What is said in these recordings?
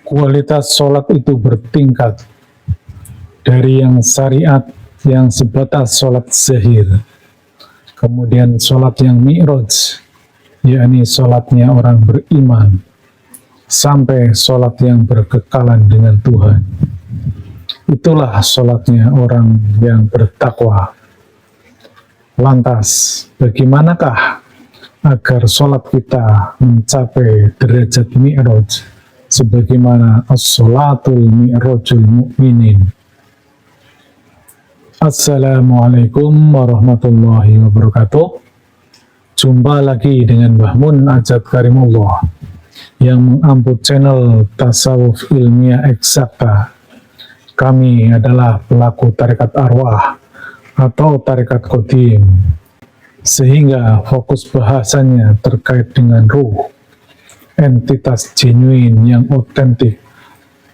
Kualitas sholat itu bertingkat, dari yang syariat yang sebatas sholat zahir, kemudian sholat yang mi'raj, yakni sholatnya orang beriman, sampai sholat yang berkekalan dengan Tuhan. Itulah sholatnya orang yang bertakwa. Lantas, bagaimanakah agar sholat kita mencapai derajat mi'raj sebagaimana as-sholatul mi'rajul mu'minin? Assalamualaikum warahmatullahi wabarakatuh. Jumpa lagi dengan Mbah Mun Ajat Karimullah yang mengamput channel Tasawuf Ilmiah Eksakta. Kami adalah pelaku tarekat arwah atau tarekat qadim, sehingga fokus bahasannya terkait dengan ruh, entitas genuine yang otentik,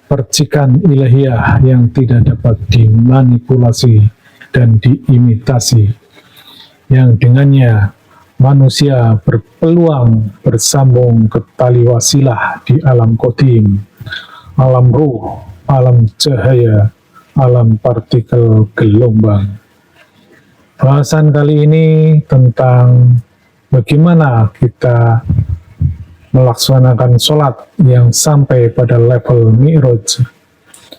percikan ilahiyah yang tidak dapat dimanipulasi dan diimitasi, yang dengannya manusia berpeluang bersambung ke tali wasilah di alam qadim, alam ruh, alam cahaya, alam partikel gelombang. Bahasan kali ini tentang bagaimana kita melaksanakan sholat yang sampai pada level mi'raj,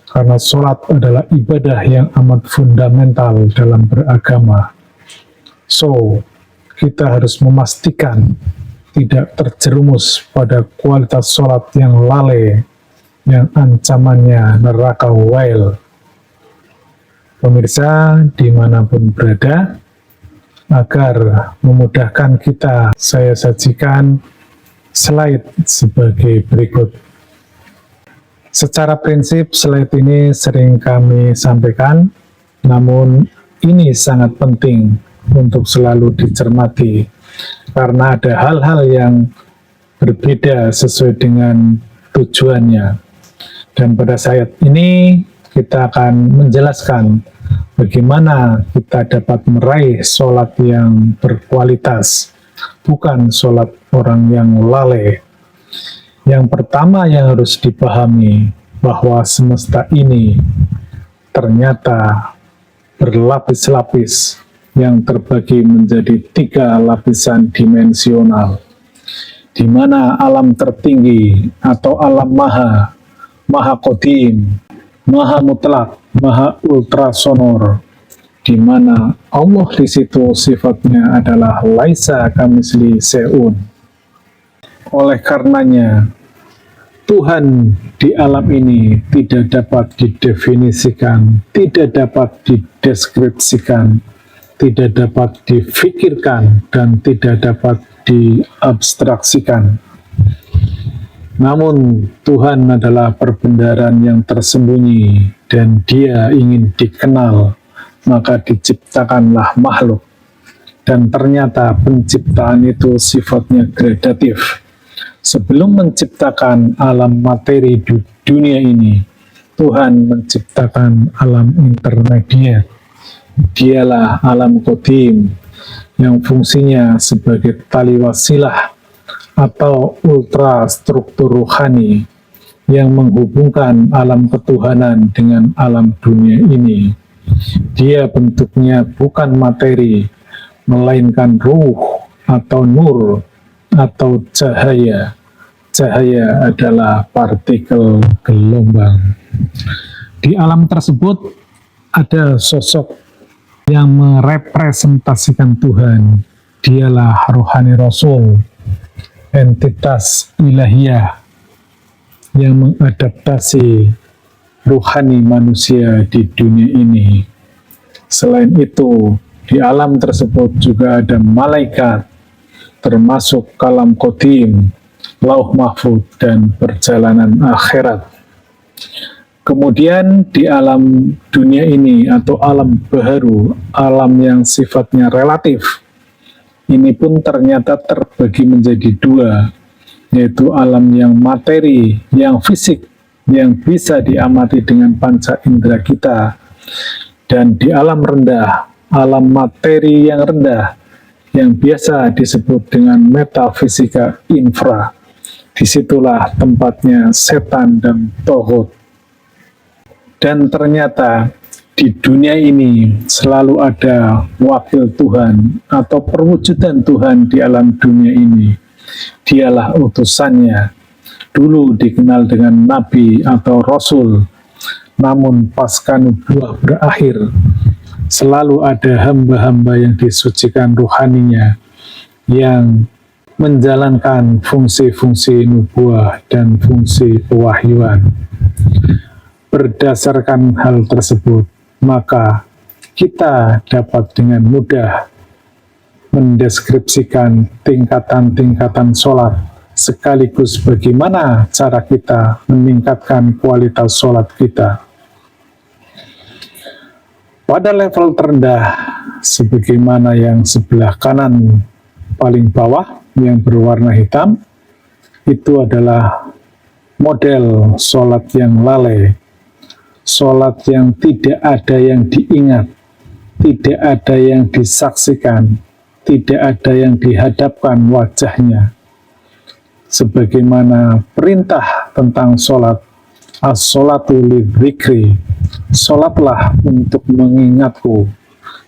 karena sholat adalah ibadah yang amat fundamental dalam beragama. So, kita harus memastikan tidak terjerumus pada kualitas sholat yang lalai, yang ancamannya neraka wail. Pemirsa dimanapun berada, agar memudahkan kita, saya sajikan slide sebagai berikut. Secara prinsip slide ini sering kami sampaikan, namun ini sangat penting untuk selalu dicermati, karena ada hal-hal yang berbeda sesuai dengan tujuannya. Dan pada saat ini kita akan menjelaskan bagaimana kita dapat meraih sholat yang berkualitas, bukan sholat orang yang lalai. Yang pertama yang harus dipahami, bahwa semesta ini ternyata berlapis-lapis yang terbagi menjadi 3 lapisan dimensional, di mana alam tertinggi atau alam maha, maha qadim, maha mutlak, maha ultrasonor, di mana Allah di situ sifatnya adalah laisa kamisli seun. Oleh karenanya, Tuhan di alam ini tidak dapat didefinisikan, tidak dapat dideskripsikan, tidak dapat difikirkan, dan tidak dapat diabstraksikan. Namun Tuhan adalah perbendaharaan yang tersembunyi, dan Dia ingin dikenal, maka diciptakanlah makhluk. Dan ternyata penciptaan itu sifatnya gradatif. Sebelum menciptakan alam materi di dunia ini, Tuhan menciptakan alam intermediate. Dialah alam qadim yang fungsinya sebagai tali wasilah atau ultrastruktur rohani yang menghubungkan alam ketuhanan dengan alam dunia ini. Dia bentuknya bukan materi, melainkan ruh atau nur atau cahaya. Cahaya adalah partikel gelombang. Di alam tersebut ada sosok yang merepresentasikan Tuhan. Dialah rohani Rasul, entitas ilahiyah yang mengadaptasi rohani manusia di dunia ini. Selain itu, di alam tersebut juga ada malaikat, termasuk kalam qadim, lauh mahfud, dan perjalanan akhirat. Kemudian di alam dunia ini atau alam baharu, alam yang sifatnya relatif, ini pun ternyata terbagi menjadi 2, yaitu alam yang materi, yang fisik, yang bisa diamati dengan panca indera kita, dan di alam rendah, alam materi yang rendah, yang biasa disebut dengan metafisika infra, disitulah tempatnya setan dan tohut. Dan ternyata di dunia ini selalu ada wakil Tuhan atau perwujudan Tuhan di alam dunia ini. Dialah utusannya. Dulu dikenal dengan nabi atau rasul, namun pasca nubuah berakhir, selalu ada hamba-hamba yang disucikan ruhaninya, yang menjalankan fungsi-fungsi nubuah dan fungsi pewahyuan. Berdasarkan hal tersebut, maka kita dapat dengan mudah mendeskripsikan tingkatan-tingkatan sholat, sekaligus bagaimana cara kita meningkatkan kualitas sholat kita. Pada level terendah, sebagaimana yang sebelah kanan paling bawah yang berwarna hitam, itu adalah model sholat yang lalai, sholat yang tidak ada yang diingat, tidak ada yang disaksikan, tidak ada yang dihadapkan wajahnya. Sebagaimana perintah tentang sholat, as-sholatu lidzikri, sholatlah untuk mengingatku.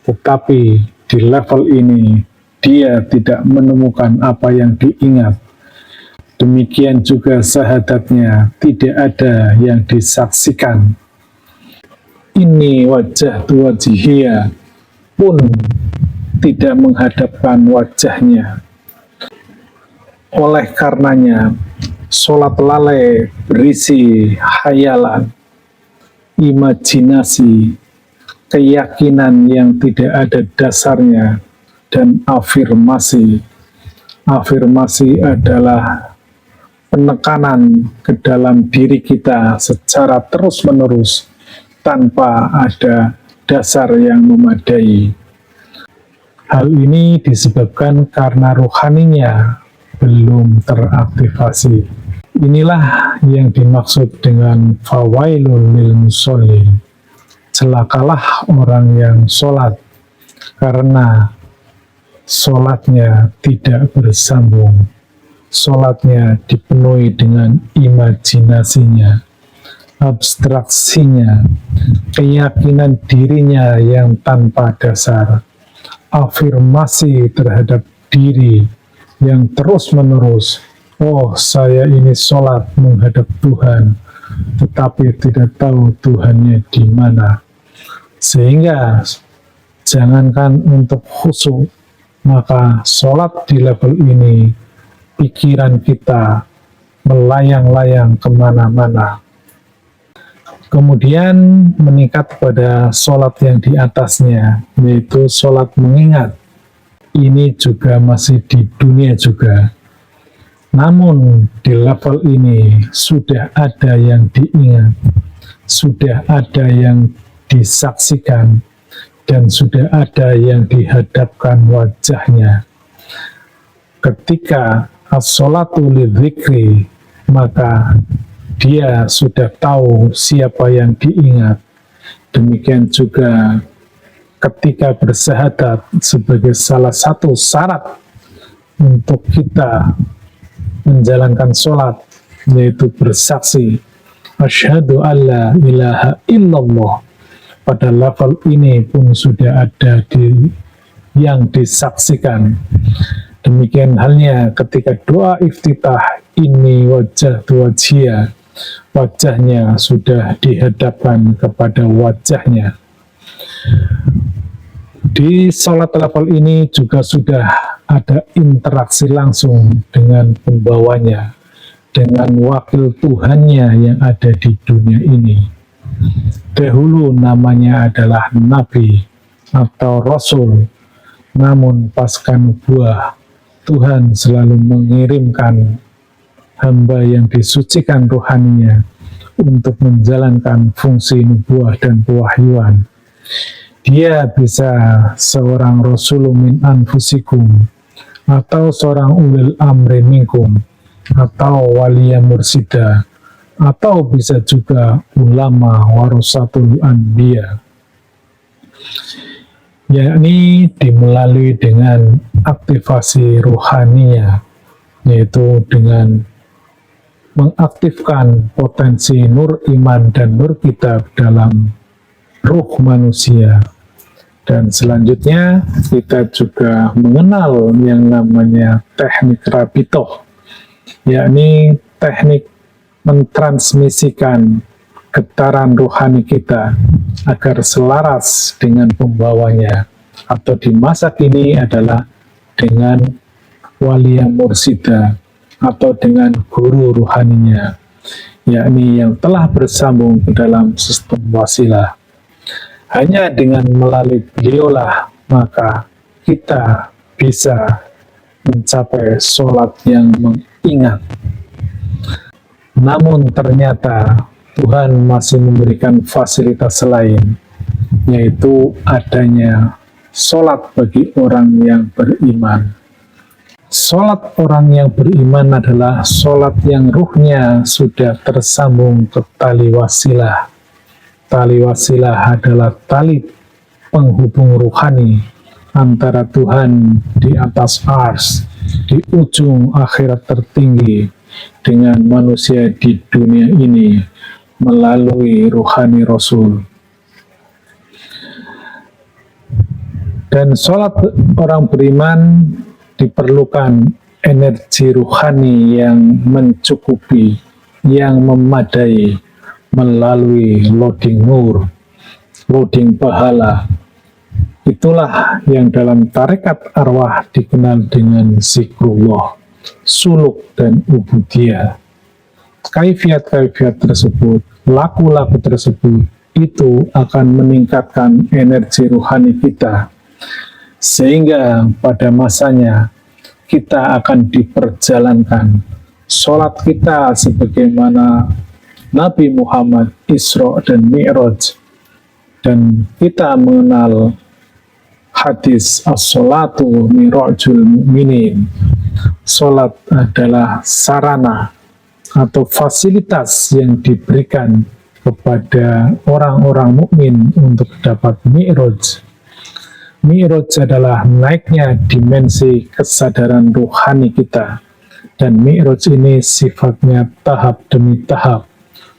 Tetapi di level ini, dia tidak menemukan apa yang diingat. Demikian juga syahadatnya, tidak ada yang disaksikan. Ini wajah wajihia pun tidak menghadapkan wajahnya. Oleh karenanya, sholat lalai berisi hayalan, imajinasi, keyakinan yang tidak ada dasarnya, dan afirmasi. Afirmasi adalah penekanan ke dalam diri kita secara terus-menerus tanpa ada dasar yang memadai. Hal ini disebabkan karena rohaninya belum teraktivasi. Inilah yang dimaksud dengan fawailul lil musholin. Celakalah orang yang sholat, karena sholatnya tidak bersambung. Sholatnya dipenuhi dengan imajinasinya, abstraksinya, keyakinan dirinya yang tanpa dasar, afirmasi terhadap diri yang terus-menerus, oh saya ini sholat menghadap Tuhan, tetapi tidak tahu Tuhannya di mana. Sehingga jangankan untuk khusyuk, maka sholat di level ini, pikiran kita melayang-layang kemana-mana. Kemudian meningkat pada sholat yang di atasnya, yaitu sholat mengingat. Ini juga masih di dunia juga. Namun di level ini sudah ada yang diingat, sudah ada yang disaksikan, dan sudah ada yang dihadapkan wajahnya. Ketika as-sholatu lidzikri, maka dia sudah tahu siapa yang diingat. Demikian juga ketika bersyahadat sebagai salah satu syarat untuk kita menjalankan sholat, yaitu bersaksi asyhadu alla ilaha illallah. Pada level ini pun sudah ada yang disaksikan. Demikian halnya ketika doa iftitah, ini wajah wajhia, wajahnya sudah dihadapkan kepada wajahnya. Di sholat level ini juga sudah ada interaksi langsung dengan pembawanya, dengan wakil Tuhannya yang ada di dunia ini. Dahulu namanya adalah nabi atau rasul, namun pasca nubuah, Tuhan selalu mengirimkan hamba yang disucikan rohaninya untuk menjalankan fungsi nubuah dan pewahyuan. Dia bisa seorang rasulun min anfusikum, atau seorang ulil amri minkum, atau waliya mursida, atau bisa juga ulama warasatul anbiya, yakni dimelalui dengan aktivasi rohaninya, yaitu dengan mengaktifkan potensi nur iman dan nur kitab dalam ruh manusia. Dan selanjutnya kita juga mengenal yang namanya teknik rabitoh, yakni teknik mentransmisikan getaran rohani kita agar selaras dengan pembawanya, atau di masa kini adalah dengan walia mursida atau dengan guru rohaninya, yakni yang telah bersambung ke dalam sistem wasilah. Hanya dengan melalui beliaulah maka kita bisa mencapai sholat yang mengingat. Namun ternyata Tuhan masih memberikan fasilitas lain, yaitu adanya sholat bagi orang yang beriman. Sholat orang yang beriman adalah sholat yang ruhnya sudah tersambung ke tali wasilah. Tali wasilah adalah tali penghubung ruhani antara Tuhan di atas ars, di ujung akhirat tertinggi, dengan manusia di dunia ini melalui ruhani Rasul. Dan sholat orang beriman diperlukan energi ruhani yang mencukupi, yang memadai, melalui loading nur, loading pahala. Itulah yang dalam tarekat arwah dikenal dengan zikrullah, suluk dan ubudiyah. Kaifiat-kaifiat tersebut, laku-laku tersebut, itu akan meningkatkan energi ruhani kita, sehingga pada masanya kita akan diperjalankan sholat kita sebagaimana Nabi Muhammad Isra dan Mi'raj. Dan kita mengenal hadis as-sholatu mi'rajul mu'minin. Sholat adalah sarana atau fasilitas yang diberikan kepada orang-orang mukmin untuk dapat mi'raj. Mi'raj adalah naiknya dimensi kesadaran rohani kita. Dan mi'raj ini sifatnya tahap demi tahap,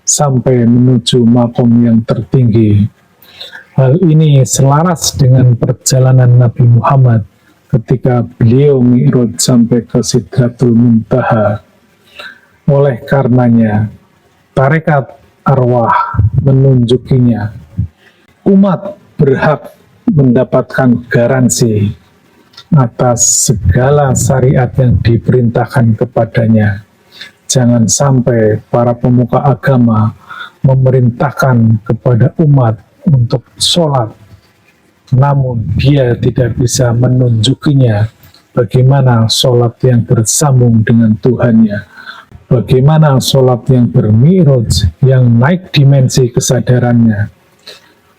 sampai menuju makom yang tertinggi. Hal ini selaras dengan perjalanan Nabi Muhammad ketika beliau mi'raj sampai ke Sidratul Muntaha. Oleh karenanya, tarekat arwah menunjukinya. Umat berhak mendapatkan garansi atas segala syariat yang diperintahkan kepadanya. Jangan sampai para pemuka agama memerintahkan kepada umat untuk sholat, namun dia tidak bisa menunjukinya bagaimana sholat yang bersambung dengan Tuhannya, bagaimana sholat yang bermi'raj, yang naik dimensi kesadarannya.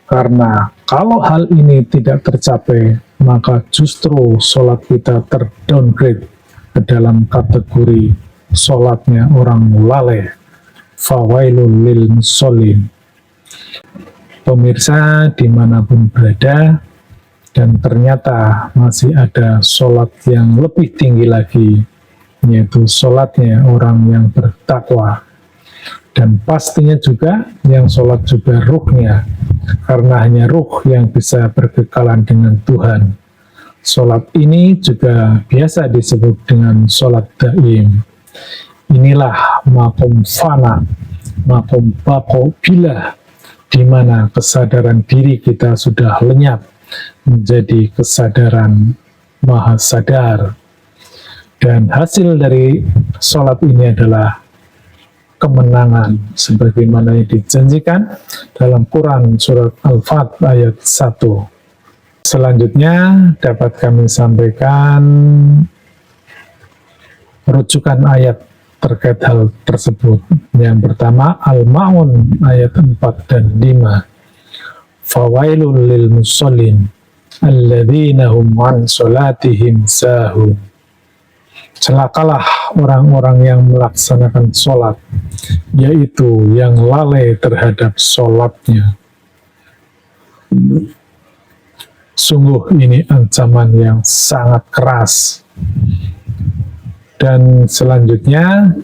Karena kalau hal ini tidak tercapai, maka justru sholat kita terdowngrade ke dalam kategori sholatnya orang lalai, fawailul lil musholin. Pemirsa dimanapun berada, dan ternyata masih ada sholat yang lebih tinggi lagi, yaitu sholatnya orang yang bertakwa. Dan pastinya juga yang sholat juga ruhnya, karena hanya ruh yang bisa berkekalan dengan Tuhan. Sholat ini juga biasa disebut dengan sholat daim. Inilah makom fana, makom bako bila, di mana kesadaran diri kita sudah lenyap menjadi kesadaran maha sadar. Dan hasil dari sholat ini adalah kemenangan, sebagaimana yang dijanjikan dalam Quran surat Al-Fat ayat 1. Selanjutnya dapat kami sampaikan rujukan ayat terkait hal tersebut. Yang pertama, Al-Ma'un ayat 4 dan 5. Fawailul lil musallin alladzina hum an salatihim sahun. Celakalah orang-orang yang melaksanakan sholat, yaitu yang lalai terhadap sholatnya. Sungguh ini ancaman yang sangat keras. Dan selanjutnya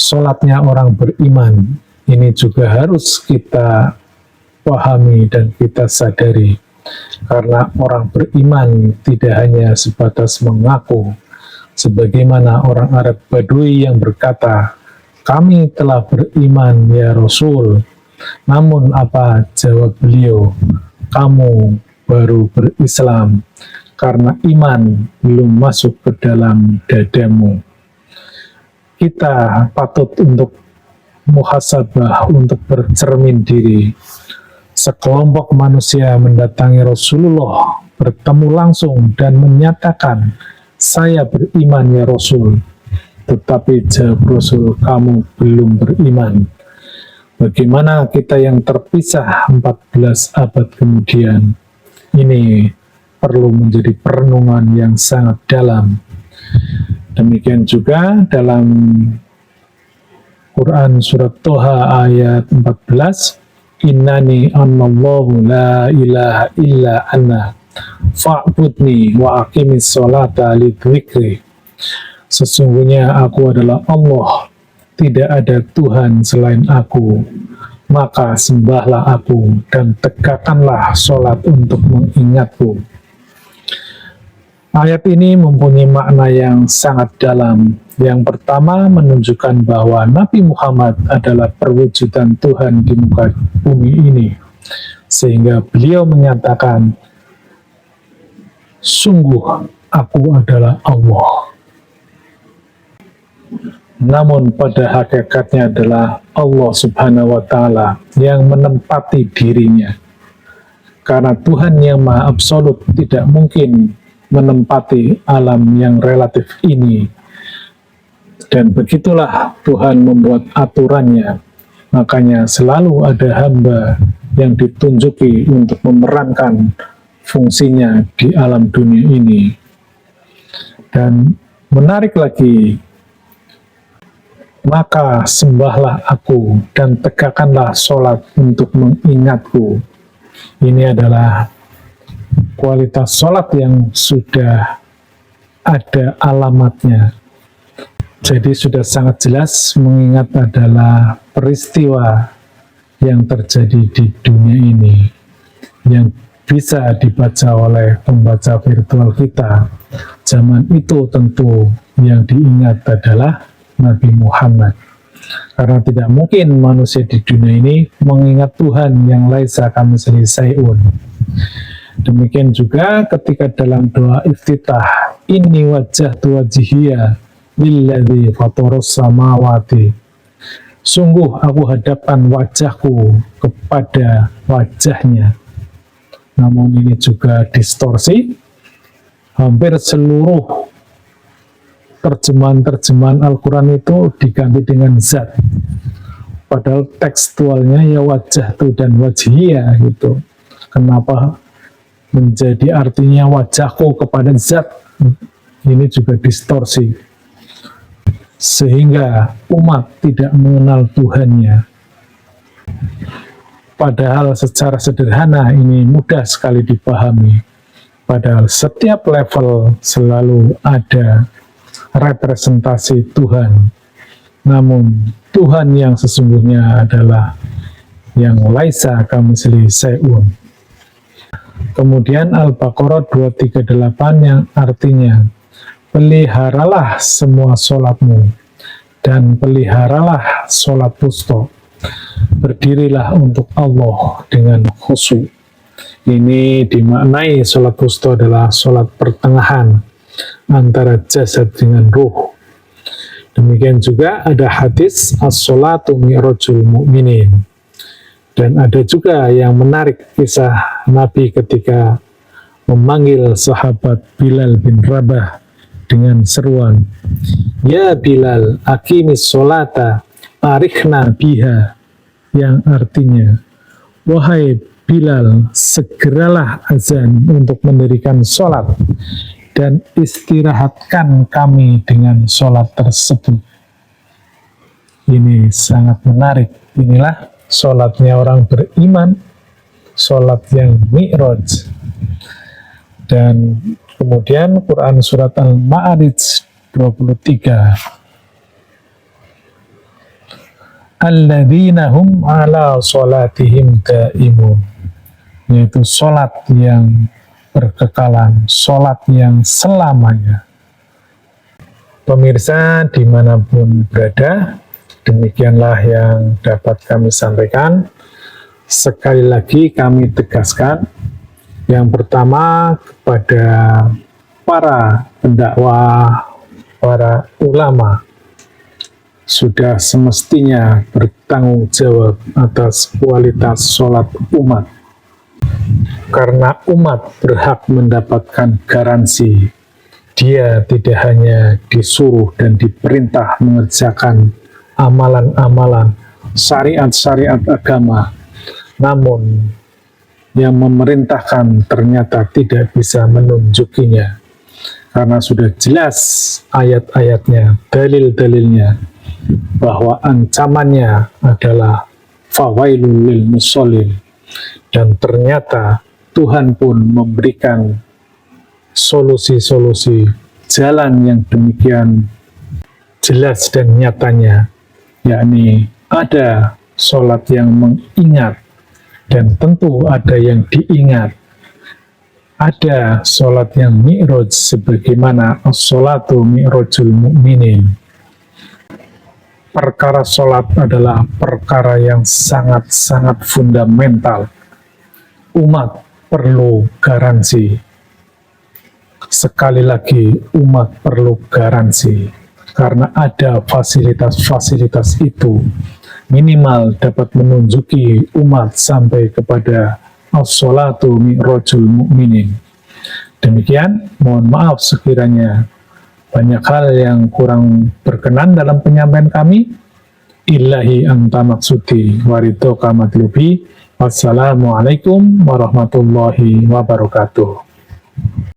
sholatnya orang beriman. Ini juga harus kita pahami dan kita sadari. Karena orang beriman tidak hanya sebatas mengaku, sebagaimana orang Arab Badui yang berkata, "Kami telah beriman ya Rasul." Namun apa jawab beliau? "Kamu baru berislam, karena iman belum masuk ke dalam dadamu." Kita patut untuk muhasabah, untuk bercermin diri. Sekelompok manusia mendatangi Rasulullah, bertemu langsung dan menyatakan, "Saya beriman ya Rasul." Tetapi jawab Rasul, "Kamu belum beriman." Bagaimana kita yang terpisah 14 abad kemudian? Ini perlu menjadi perenungan yang sangat dalam. Demikian juga dalam Quran surat Toha ayat 14, "Innani annallahu la ilaha illa ana fa'budni wa aqimis sholata lidzikri." Sesungguhnya aku adalah Allah, tidak ada Tuhan selain aku, maka sembahlah aku dan tegakkanlah sholat untuk mengingatku. Ayat ini mempunyai makna yang sangat dalam. Yang pertama, menunjukkan bahwa Nabi Muhammad adalah perwujudan Tuhan di muka bumi ini, sehingga beliau menyatakan, "Sungguh aku adalah Allah." Namun pada hakikatnya adalah Allah Subhanahu wa Ta'ala yang menempati dirinya. Karena Tuhan yang Maha Absolut tidak mungkin menempati alam yang relatif ini. Dan begitulah Tuhan membuat aturannya. Makanya selalu ada hamba yang ditunjuki untuk memerankan fungsinya di alam dunia ini. Dan menarik lagi, maka sembahlah aku dan tegakkanlah sholat untuk mengingatku. Ini adalah kualitas sholat yang sudah ada alamatnya. Jadi sudah sangat jelas mengingat adalah peristiwa yang terjadi di dunia ini, yang bisa dibaca oleh pembaca virtual kita. Zaman itu tentu yang diingat adalah Nabi Muhammad. Karena tidak mungkin manusia di dunia ini mengingat Tuhan yang laisa kamitslihi syai'un. Demikian juga ketika dalam doa iftitah, "Inni wajjahtu wajhiya lilladzi fatarus samawati." Sungguh aku hadapkan wajahku kepada wajahnya. Namun ini juga distorsi. Hampir seluruh terjemahan Al-Quran itu diganti dengan zat. Padahal tekstualnya ya wajah tu dan wajhiyah gitu. Kenapa menjadi artinya wajahku kepada zat? Ini juga distorsi. Sehingga umat tidak mengenal Tuhannya. Padahal secara sederhana ini mudah sekali dipahami. Padahal setiap level selalu ada representasi Tuhan. Namun Tuhan yang sesungguhnya adalah yang laisa kamitslihi syai'un. Kemudian Al-Baqarah 238 yang artinya, peliharalah semua sholatmu dan peliharalah sholat wusta. Berdirilah untuk Allah dengan khusyuk. Ini dimaknai sholat wusta adalah sholat pertengahan antara jasad dengan ruh. Demikian juga ada hadis as-sholatu mi'rajul mu'minin. Dan ada juga yang menarik kisah Nabi ketika memanggil sahabat Bilal bin Rabah dengan seruan, "Ya Bilal, aqimis sholata, arikhna biha." Yang artinya, "Wahai Bilal, segeralah azan untuk mendirikan sholat dan istirahatkan kami dengan sholat tersebut." Ini sangat menarik. Inilah sholatnya orang beriman, sholat yang mi'raj. Dan kemudian Quran surat Al-Ma'arij 23. alladzina hum ala sholatihim daimun, yaitu sholat yang berkekalan, sholat yang selamanya. Pemirsa dimanapun berada, demikianlah yang dapat kami sampaikan. Sekali lagi kami tegaskan, yang pertama kepada para pendakwah, para ulama, sudah semestinya bertanggung jawab atas kualitas sholat umat. Karena umat berhak mendapatkan garansi, dia tidak hanya disuruh dan diperintah mengerjakan amalan-amalan syariat-syariat agama, namun yang memerintahkan ternyata tidak bisa menunjukinya, karena sudah jelas ayat-ayatnya, dalil-dalilnya, bahwa ancamannya adalah fawailul lil musallin. Dan ternyata Tuhan pun memberikan solusi-solusi jalan yang demikian jelas dan nyatanya, yakni ada sholat yang mengingat, dan tentu ada yang diingat. Ada sholat yang mi'raj, sebagaimana as-sholatu mi'rajul mu'minin. Perkara sholat adalah perkara yang sangat-sangat fundamental. Umat perlu garansi. Sekali lagi, umat perlu garansi, karena ada fasilitas-fasilitas itu minimal dapat menunjuki umat sampai kepada as-sholatu mi'rajul mu'minin. Demikian, mohon maaf sekiranya banyak hal yang kurang berkenan dalam penyampaian kami. Illahi anta maksudi waridhoka matlubi. Wassalamualaikum warahmatullahi wabarakatuh.